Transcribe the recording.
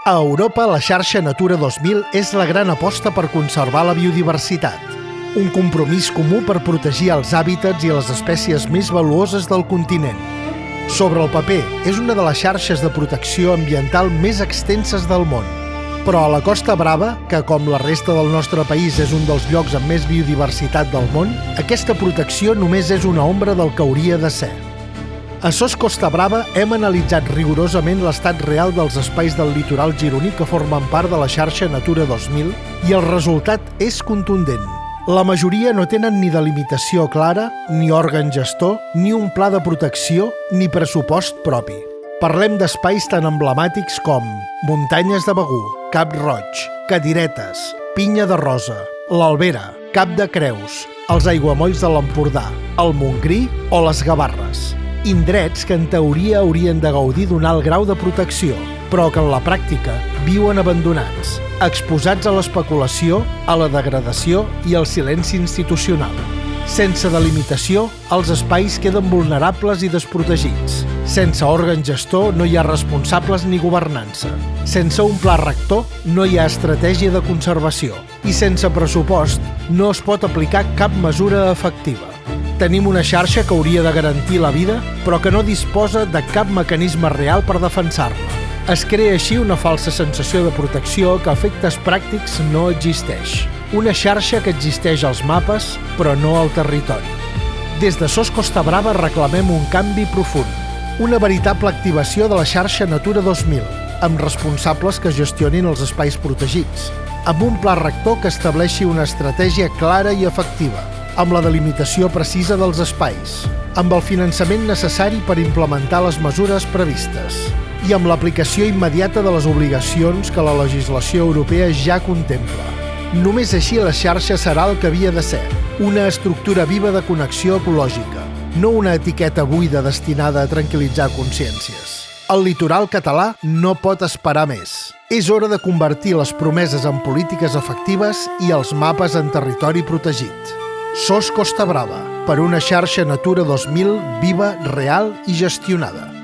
A Europa, la xarxa Natura 2000 és la gran aposta per conservar la biodiversitat. Un compromís comú per protegir els hàbitats i les espècies més valuoses del continent. Sobre el paper, és una de les xarxes de protecció ambiental més extenses del món. Però a la Costa Brava, que com la resta del nostre país és un dels llocs amb més biodiversitat del món, aquesta protecció només és una ombra del que hauria de ser. A SOS Costa Brava hem analitzat rigorosament l'estat real dels espais del litoral gironí que formen part de la xarxa Natura 2000 i el resultat és contundent. La majoria no tenen ni delimitació clara, ni òrgan gestor, ni un pla de protecció, ni pressupost propi. Parlem d'espais tan emblemàtics com Muntanyes de Begur, Cap Roig, Cadiretes, Pinya de Rosa, l'Albera, Cap de Creus, els aiguamolls de l'Empordà, el Montgrí o les Gavarres. Indrets que en teoria haurien de gaudir d'un alt grau de protecció, però que en la pràctica viuen abandonats, exposats a l'especulació, a la degradació i al silenci institucional. Sense delimitació, els espais queden vulnerables i desprotegits. Sense òrgan gestor no hi ha responsables ni governança. Sense un pla rector no hi ha estratègia de conservació. I sense pressupost no es pot aplicar cap mesura efectiva. Tenim una xarxa que hauria de garantir la vida, però que no disposa de cap mecanisme real per defensar-la. Es crea així una falsa sensació de protecció que a efectes pràctics no existeix. Una xarxa que existeix als mapes, però no al territori. Des de SOS Costa Brava reclamem un canvi profund. Una veritable activació de la xarxa Natura 2000, amb responsables que gestionin els espais protegits, amb un pla rector que estableixi una estratègia clara i efectiva, amb la delimitació precisa dels espais, amb el finançament necessari per implementar les mesures previstes i amb l'aplicació immediata de les obligacions que la legislació europea ja contempla. Només així la xarxa serà el que havia de ser, una estructura viva de connexió ecològica, no una etiqueta buida destinada a tranquil·litzar consciències. El litoral català no pot esperar més. És hora de convertir les promeses en polítiques efectives i els mapes en territori protegit. SOS Costa Brava, per una xarxa Natura 2000 viva, real i gestionada.